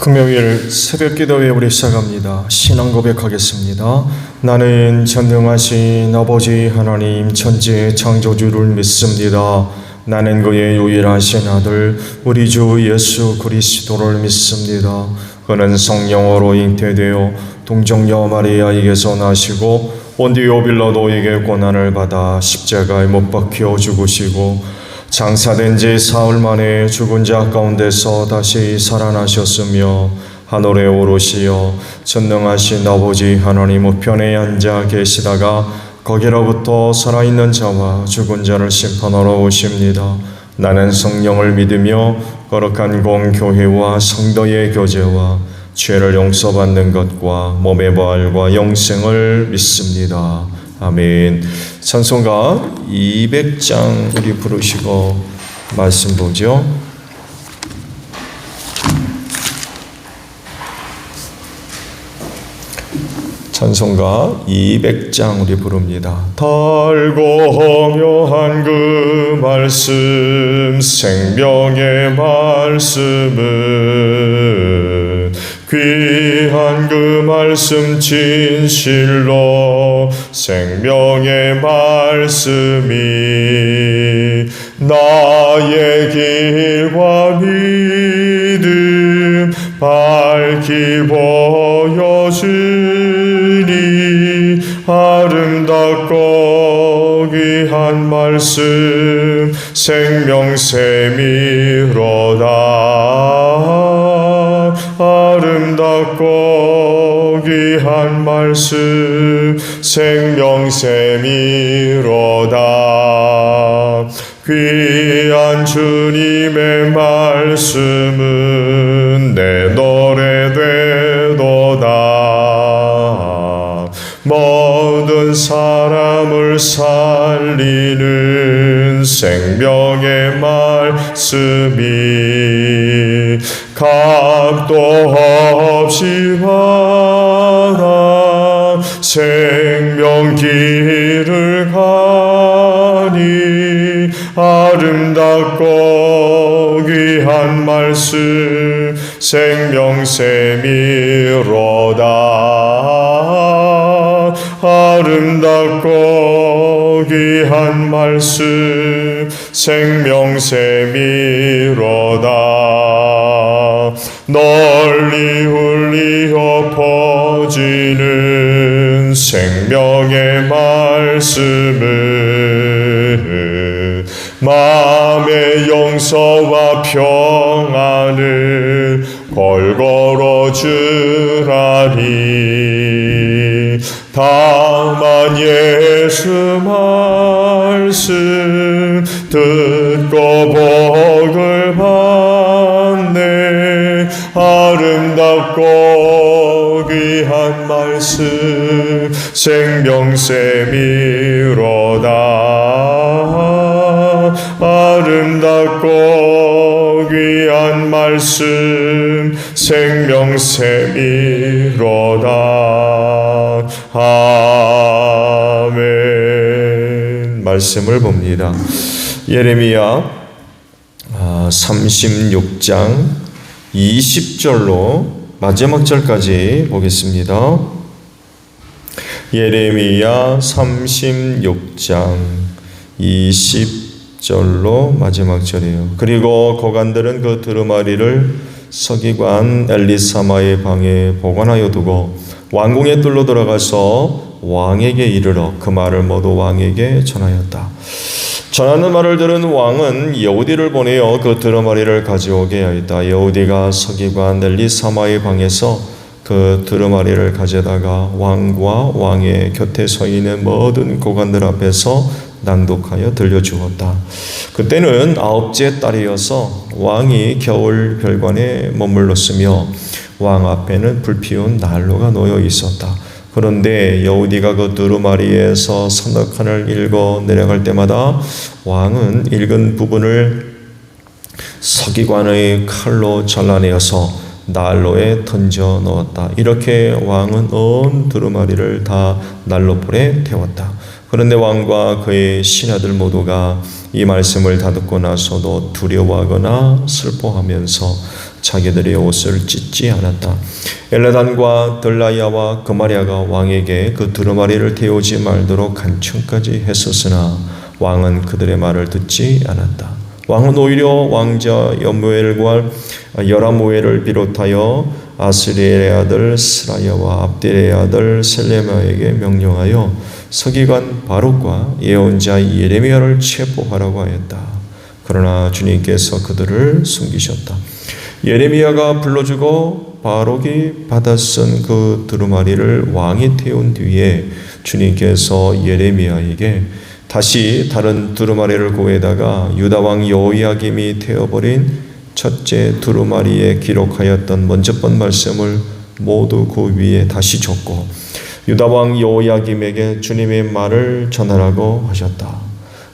금요일 새벽 기도회 우리 시작합니다. 신앙 고백하겠습니다. 나는 전능하신 아버지 하나님 천지의 창조주를 믿습니다. 나는 그의 유일하신 아들 우리 주 예수 그리스도를 믿습니다. 그는 성령으로 잉태되어 동정녀 마리아에게서 나시고 본디오 빌라도에게 고난을 받아 십자가에 못 박혀 죽으시고 장사된 지 사흘 만에 죽은 자 가운데서 다시 살아나셨으며 하늘에 오르시어 전능하신 아버지 하나님 우편에 앉아 계시다가 거기로부터 살아있는 자와 죽은 자를 심판하러 오십니다. 나는 성령을 믿으며 거룩한 공교회와 성도의 교제와 죄를 용서받는 것과 몸의 부활과 영생을 믿습니다. 아멘. 찬송가 200장 우리 부르시고 말씀 보죠. 찬송가 200장 우리 부릅니다. 달고 묘한 그 말씀 생명의 말씀은 귀한 그 말씀 진실로 생명의 말씀이 나의 길과 믿음 밝히 보여주니 아름답고 귀한 말씀 생명샘이로다. 아름답고 귀한 말씀 생명샘이로다. 귀한 주님의 말씀은 내 노래 되도다. 모든 사람을 살리는 생명의 말씀이 값도 없이 받아 생명 길을 가니 아름답고 귀한 말씀 생명샘이로다. 아름답고 귀한 말씀 생명샘이로다. 널리 울리어 퍼지는 생명의 말씀은 마음의 용서와 평안을 골고루 주라니. 다만 예수 말씀 듣고 복을 받네. 아름답고 귀한 말씀 생명샘이로다. 아름답고 귀한 말씀 생명샘이로다. 아멘. 말씀을 봅니다. 예레미야 36장 20절로 마지막 절까지 보겠습니다. 예레미야 36장 20절로 마지막 절이에요. 그리고 고관들은 그 두루마리를 서기관 엘리사마의 방에 보관하여 두고 왕궁의 뜰로 들어가서 왕에게 이르러 그 말을 모두 왕에게 전하였다. 전하는 말을 들은 왕은 여우디를 보내어 그 두루마리를 가져오게 하였다. 여우디가 서기관 엘리사마의 방에서 그 두루마리를 가져다가 왕과 왕의 곁에 서 있는 모든 고관들 앞에서 낭독하여 들려주었다. 그때는 9째 딸이어서 왕이 겨울 별관에 머물렀으며 왕 앞에는 불피운 난로가 놓여 있었다. 그런데 여우디가 그 두루마리에서 서너 칸을 읽어 내려갈 때마다 왕은 읽은 부분을 서기관의 칼로 잘라내어서 난로에 던져 넣었다. 이렇게 왕은 온 두루마리를 다 난로불에 태웠다. 그런데 왕과 그의 신하들 모두가 이 말씀을 다 듣고 나서도 두려워하거나 슬퍼하면서 자기들의 옷을 찢지 않았다. 엘라단과 들라야와 그마리아가 왕에게 그 두루마리를 태우지 말도록 간청까지 했었으나 왕은 그들의 말을 듣지 않았다. 왕은 오히려 왕자 여무엘과 여라무엘을 비롯하여 아스리엘의 아들 스라야와 압델의 아들 셀레마에게 명령하여 서기관 바룩과 예언자 예레미야를 체포하라고 하였다. 그러나 주님께서 그들을 숨기셨다. 예레미야가 불러주고 바룩이 받아 쓴 그 두루마리를 왕이 태운 뒤에 주님께서 예레미야에게 다시 다른 두루마리를 구해다가 유다 왕 여호야김이 태워버린 첫째 두루마리에 기록하였던 먼저 번 말씀을 모두 그 위에 다시 적고 유다 왕 여호야김에게 주님의 말을 전하라고 하셨다.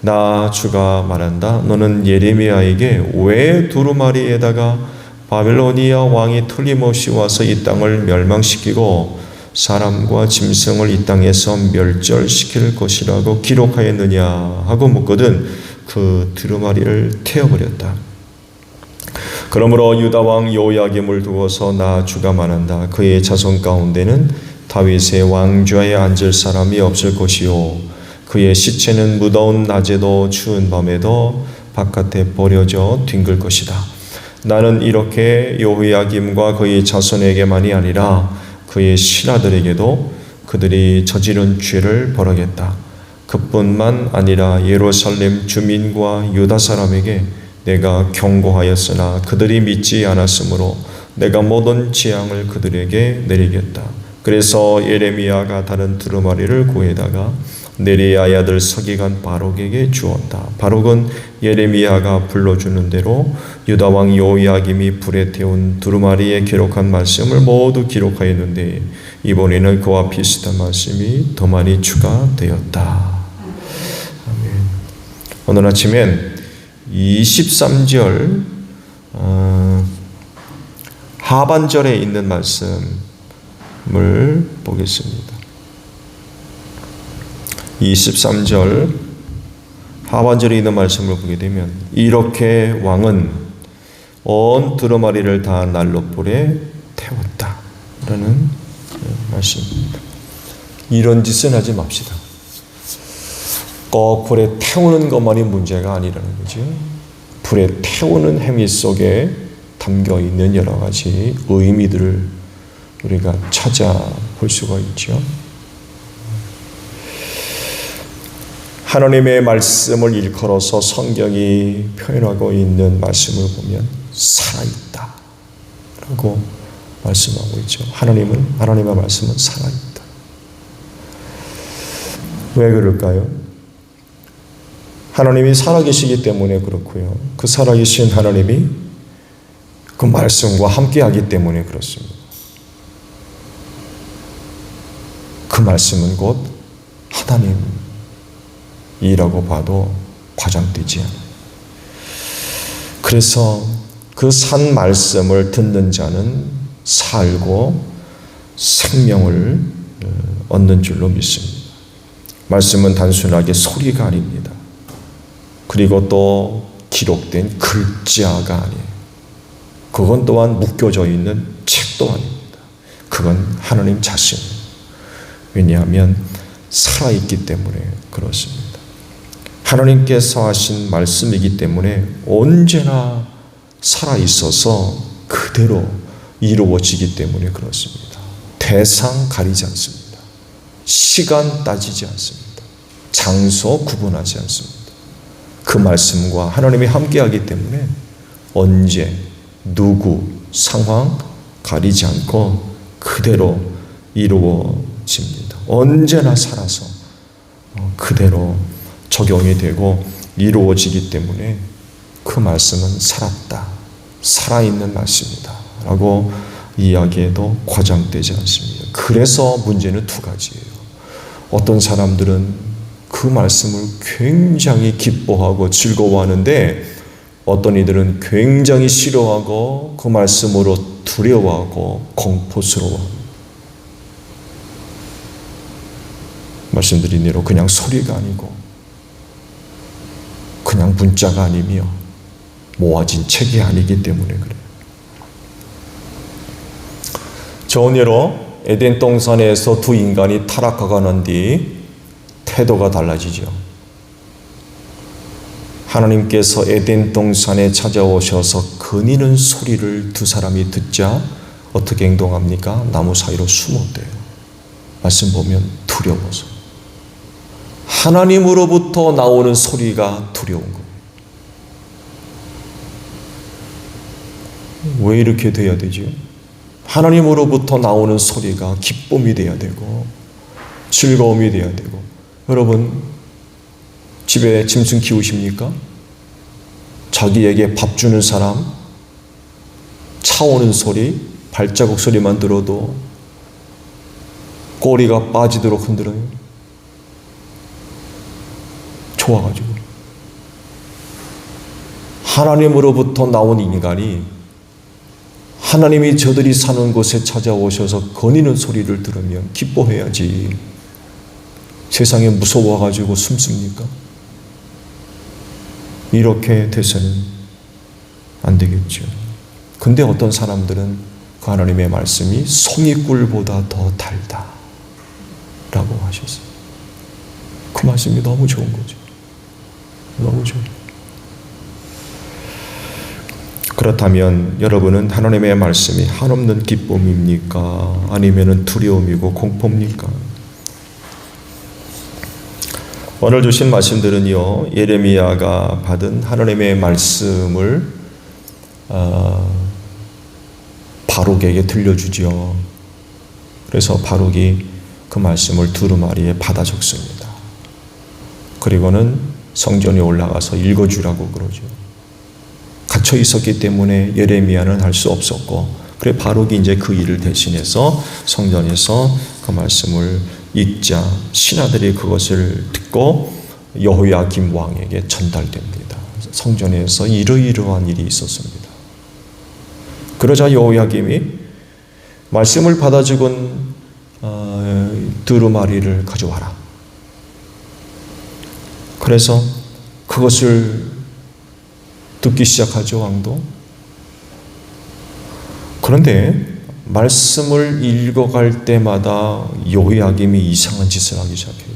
나 주가 말한다. 너는 예레미야에게 왜 두루마리에다가 바빌로니아 왕이 틀림없이 와서 이 땅을 멸망시키고 사람과 짐승을 이 땅에서 멸절시킬 것이라고 기록하였느냐 하고 묻거든 그 두루마리를 태워버렸다. 그러므로 유다 왕 여호야김을 두고서 나 주가 말한다. 그의 자손 가운데는 다윗의 왕좌에 앉을 사람이 없을 것이요 그의 시체는 무더운 낮에도 추운 밤에도 바깥에 버려져 뒹굴 것이다. 나는 이렇게 여호야김과 그의 자손에게만이 아니라 그의 신하들에게도 그들이 저지른 죄를 벌하겠다. 그뿐만 아니라 예루살렘 주민과 유다 사람에게 내가 경고하였으나 그들이 믿지 않았으므로 내가 모든 재앙을 그들에게 내리겠다. 그래서 예레미야가 다른 두루마리를 구해다가 네리야의 아들 서기관 바룩에게 주었다. 바룩은 예레미야가 불러주는 대로 유다 왕 여호야김이 불에 태운 두루마리에 기록한 말씀을 모두 기록하였는데 이번에는 그와 비슷한 말씀이 더 많이 추가되었다. 아멘. 오늘 아침엔 23절 하반절에 있는 말씀을 보겠습니다. 23절 하반절에 있는 말씀을 보게 되면 이렇게 왕은 온 두루마리를 다 난로불에 태웠다 라는 말씀입니다. 이런 짓은 하지 맙시다. 꼭 불에 태우는 것만이 문제가 아니라는 거죠. 불에 태우는 행위 속에 담겨 있는 여러 가지 의미들을 우리가 찾아볼 수가 있죠. 하나님의 말씀을 일컬어서 성경이 표현하고 있는 말씀을 보면 살아있다 라고 말씀하고 있죠. 하나님의 말씀은 살아있다. 왜 그럴까요? 하나님이 살아계시기 때문에 그렇고요. 그 살아계신 하나님이 그 말씀과 함께하기 때문에 그렇습니다. 그 말씀은 곧 하나님이라고 봐도 과장되지 않아요. 그래서 그 산 말씀을 듣는 자는 살고 생명을 얻는 줄로 믿습니다. 말씀은 단순하게 소리가 아닙니다. 그리고 또 기록된 글자가 아니에요. 그건 또한 묶여져 있는 책도 아닙니다. 그건 하나님 자신이에요. 왜냐하면 살아있기 때문에 그렇습니다. 하나님께서 하신 말씀이기 때문에 언제나 살아있어서 그대로 이루어지기 때문에 그렇습니다. 대상 가리지 않습니다. 시간 따지지 않습니다. 장소 구분하지 않습니다. 그 말씀과 하나님이 함께하기 때문에 언제, 누구, 상황 가리지 않고 그대로 이루어집니다. 언제나 살아서 그대로 적용이 되고 이루어지기 때문에 그 말씀은 살았다, 살아있는 말씀이다 라고 이야기해도 과장되지 않습니다. 그래서 문제는 두 가지예요. 어떤 사람들은 그 말씀을 굉장히 기뻐하고 즐거워하는데 어떤 이들은 굉장히 싫어하고 그 말씀으로 두려워하고 공포스러워합니다. 말씀드린 대로 그냥 소리가 아니고 그냥 문자가 아니며 모아진 책이 아니기 때문에 그래요. 좋은 예로 에덴 동산에서 두 인간이 타락하고 뒤 태도가 달라지죠. 하나님께서 에덴 동산에 찾아오셔서 거니는 소리를 두 사람이 듣자 어떻게 행동합니까? 나무 사이로 숨었대요. 말씀 보면 두려워서. 하나님으로부터 나오는 소리가 두려운 거예요. 왜 이렇게 돼야 되죠? 하나님으로부터 나오는 소리가 기쁨이 돼야 되고 즐거움이 돼야 되고. 여러분 집에 짐승 키우십니까? 자기에게 밥 주는 사람, 차 오는 소리, 발자국 소리만 들어도 꼬리가 빠지도록 흔들어요. 좋아가지고. 하나님으로부터 나온 인간이 하나님이 저들이 사는 곳에 찾아오셔서 거니는 소리를 들으면 기뻐해야지. 세상에 무서워가지고 숨습니까? 이렇게 돼서는 안 되겠죠. 근데 어떤 사람들은 그 하나님의 말씀이 송이꿀보다 더 달다 라고 하셨어요. 그 말씀이 너무 좋은 거죠. 너무 좋아요. 그렇다면 여러분은 하나님의 말씀이 한없는 기쁨입니까? 아니면 두려움이고 공포입니까? 오늘 주신 말씀들은요, 예레미야가 받은 하나님의 말씀을 바룩에게 들려주죠. 그래서 바룩이 그 말씀을 두루마리에 받아 적습니다. 그리고는 성전에 올라가서 읽어주라고 그러죠. 갇혀 있었기 때문에 예레미야는 할 수 없었고, 그래 바룩이 이제 그 일을 대신해서 성전에서 그 말씀을 읽자 신하들이 그것을 듣고 여호야김 왕에게 전달됩니다. 성전에서 이러이러한 일이 있었습니다. 그러자 여호야김이 말씀을 받아 적은 두루마리를 가져와라. 그래서 그것을 듣기 시작하죠, 왕도. 그런데 말씀을 읽어갈 때마다 여호야김이 이상한 짓을 하기 시작해요.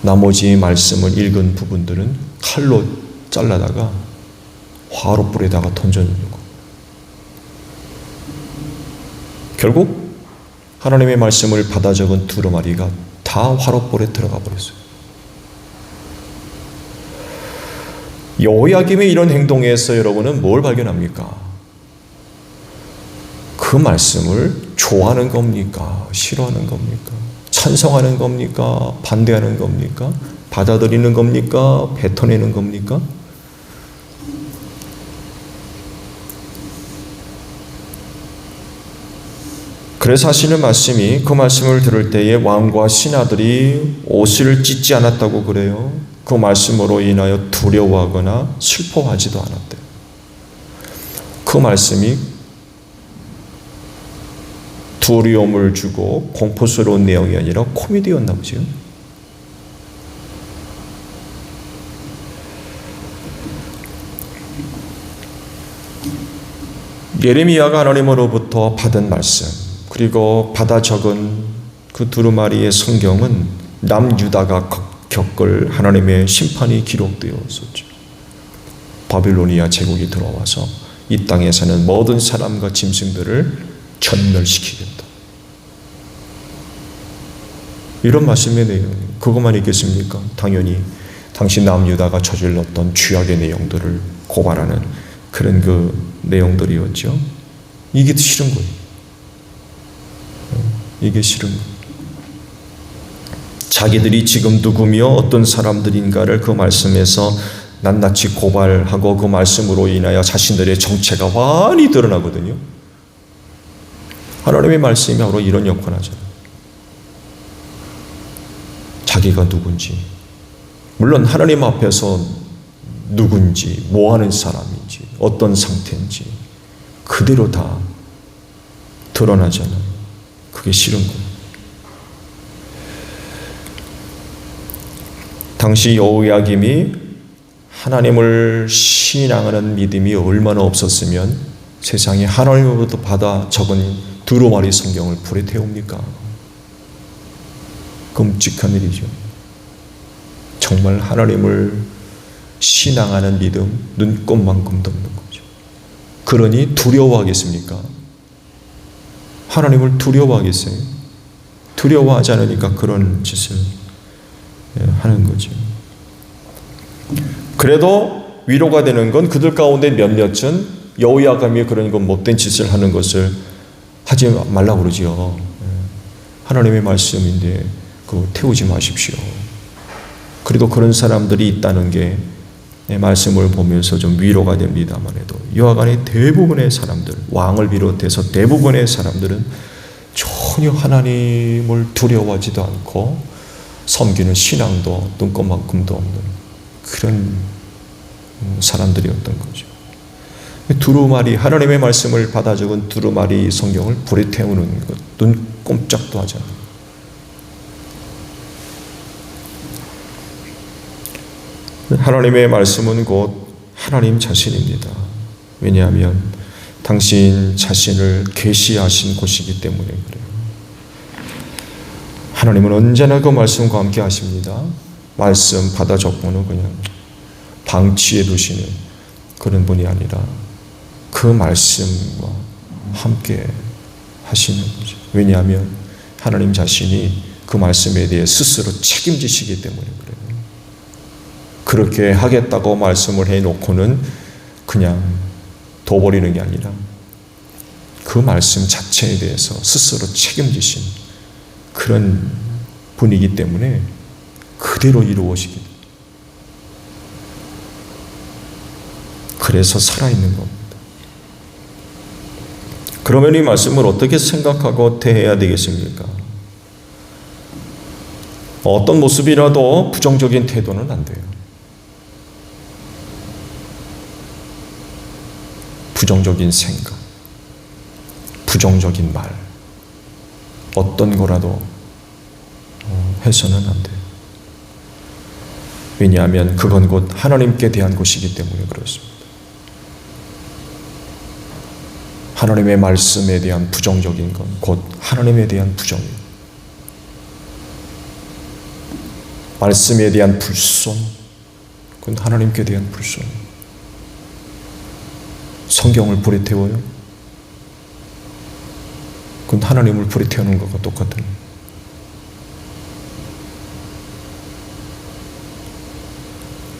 나머지 말씀을 읽은 부분들은 칼로 잘라다가 화롯불에다가 던져주는 거. 결국 하나님의 말씀을 받아 적은 두루마리가 다 화롯불에 들어가 버렸어요. 여호야김의 이런 행동에서 여러분은 뭘 발견합니까? 그 말씀을 좋아하는 겁니까? 싫어하는 겁니까? 찬성하는 겁니까? 반대하는 겁니까? 받아들이는 겁니까? 뱉어내는 겁니까? 그래서 하시는 말씀이 그 말씀을 들을 때에 왕과 신하들이 옷을 찢지 않았다고 그래요. 그 말씀으로 인하여 두려워하거나 슬퍼하지도 않았대요. 그 말씀이 두려움을 주고 공포스러운 내용이 아니라 코미디였나 보죠. 예레미야가 하나님으로부터 받은 말씀, 그리고 받아 적은 그 두루마리의 성경은 남유다가 겪을 하나님의 심판이 기록되어 있었죠. 바빌로니아 제국이 들어와서 이 땅에 사는 모든 사람과 짐승들을 전멸시키겠다. 이런 말씀의 내용, 그것만 있겠습니까? 당연히 당시 남유다가 저질렀던 죄악의 내용들을 고발하는 그런 그 내용들이었죠. 이게 싫은 거예요. 이게 싫은 거예요. 자기들이 지금 누구며 어떤 사람들인가를 그 말씀에서 낱낱이 고발하고 그 말씀으로 인하여 자신들의 정체가 환히 드러나거든요. 하나님의 말씀이 바로 이런 역할을 하잖아요. 자기가 누군지, 물론 하나님 앞에서 누군지, 뭐하는 사람인지, 어떤 상태인지 그대로 다 드러나잖아요. 그게 싫은 거예요. 당시 여호야김이 하나님을 신앙하는 믿음이 얼마나 없었으면 세상에 하나님으로부터 받아 적은 두루마리 성경을 불에 태웁니까? 끔찍한 일이죠. 정말 하나님을 신앙하는 믿음 눈꼽만큼도 없는 거죠. 그러니 두려워하겠습니까? 하나님을 두려워하겠어요? 두려워하지 않으니까 그런 짓을 하는 거죠. 그래도 위로가 되는 건 그들 가운데 몇몇은 여호야김이 그런 건 못된 짓을 하는 것을 하지 말라고 그러지요. 하나님의 말씀인데 그거 태우지 마십시오. 그래도 그런 사람들이 있다는 게 말씀을 보면서 좀 위로가 됩니다만 해도 여하간의 대부분의 사람들, 왕을 비롯해서 대부분의 사람들은 전혀 하나님을 두려워하지도 않고 섬기는 신앙도 눈꼽만큼도 없는 그런 사람들이었던 거죠. 두루마리, 하나님의 말씀을 받아 적은 두루마리 성경을 불에 태우는 것, 눈 꼼짝도 하지 않아요. 하나님의 말씀은 곧 하나님 자신입니다. 왜냐하면 당신 자신을 계시하신 곳이기 때문에 그래요. 하나님은 언제나 그 말씀과 함께 하십니다. 말씀 받아 적고는 그냥 방치해 두시는 그런 분이 아니라 그 말씀과 함께 하시는 거죠. 왜냐하면 하나님 자신이 그 말씀에 대해 스스로 책임지시기 때문에 그래요. 그렇게 하겠다고 말씀을 해놓고는 그냥 둬버리는 게 아니라 그 말씀 자체에 대해서 스스로 책임지신 그런 분이기 때문에 그대로 이루어지기. 그래서 살아있는 겁니다. 그러면 이 말씀을 어떻게 생각하고 대해야 되겠습니까? 어떤 모습이라도 부정적인 태도는 안 돼요. 부정적인 생각, 부정적인 말, 어떤 거라도 해서는 안 돼요. 왜냐하면 그건 곧 하나님께 대한 것이기 때문에 그렇습니다. 하나님의 말씀에 대한 부정적인 건 곧 하나님에 대한 부정이에요. 말씀에 대한 불손, 그건 하나님께 대한 불손이에요. 성경을 불에 태워요? 그건 하나님을 불에 태우는 것과 똑같은.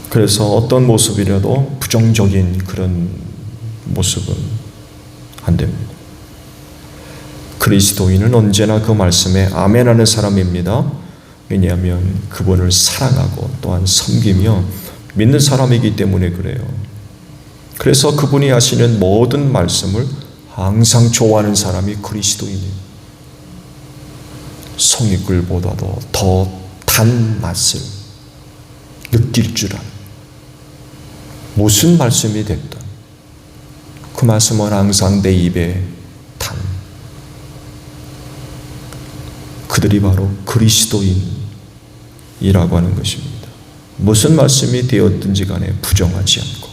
그래서 어떤 모습이라도 부정적인 그런 모습은 안 됩니다. 그리스도인은 언제나 그 말씀에 아멘하는 사람입니다. 왜냐하면 그분을 사랑하고 또한 섬기며 믿는 사람이기 때문에 그래요. 그래서 그분이 하시는 모든 말씀을 항상 좋아하는 사람이 그리스도인이에요. 송이꿀보다도 더 단 맛을 느낄 줄 아는, 무슨 말씀이 됐든 그 말씀은 항상 내 입에 단, 그들이 바로 그리스도인이라고 하는 것입니다. 무슨 말씀이 되었든지 간에 부정하지 않고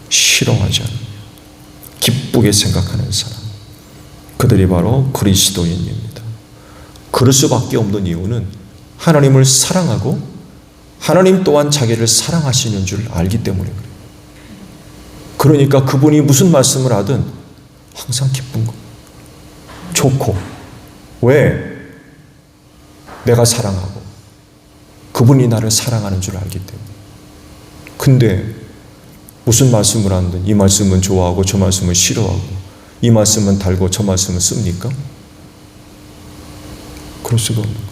싫어하지 않으며 기쁘게 생각하는 사람, 그들이 바로 그리스도인입니다. 그럴 수밖에 없는 이유는 하나님을 사랑하고 하나님 또한 자기를 사랑하시는 줄 알기 때문에 그래요. 그러니까 그분이 무슨 말씀을 하든 항상 기쁜 거, 좋고. 왜? 내가 사랑하고 그분이 나를 사랑하는 줄 알기 때문에. 근데 무슨 말씀을 하든 이 말씀은 좋아하고 저 말씀은 싫어하고 이 말씀은 달고 저 말씀은 씁니까? 그럴 수가 없는 거예요.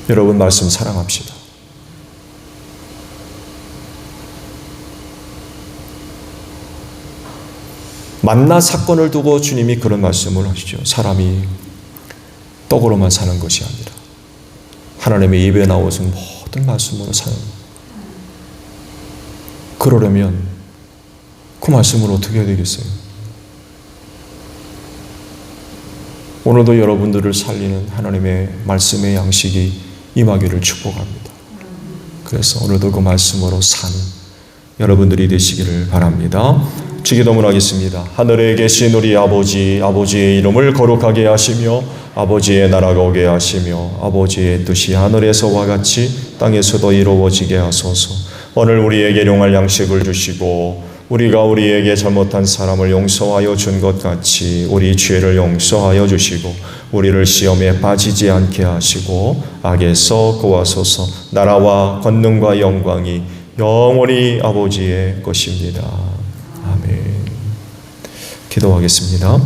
여러분, 말씀 사랑합시다. 만나 사건을 두고 주님이 그런 말씀을 하시죠. 사람이 떡으로만 사는 것이 아니라 하나님의 입에 나오신 모든 말씀으로 사는. 그러려면 그 말씀을 어떻게 해야 되겠어요? 오늘도 여러분들을 살리는 하나님의 말씀의 양식이 임하기를 축복합니다. 그래서 오늘도 그 말씀으로 사는 여러분들이 되시기를 바랍니다. 주기도문 하겠습니다. 하늘에 계신 우리 아버지, 아버지의 이름을 거룩하게 하시며 아버지의 나라가 오게 하시며 아버지의 뜻이 하늘에서와 같이 땅에서도 이루어지게 하소서. 오늘 우리에게 일용할 양식을 주시고 우리가 우리에게 잘못한 사람을 용서하여 준 것 같이 우리 죄를 용서하여 주시고 우리를 시험에 빠지지 않게 하시고 악에서 구하소서. 나라와 권능과 영광이 영원히 아버지의 것입니다. 아멘. 기도하겠습니다.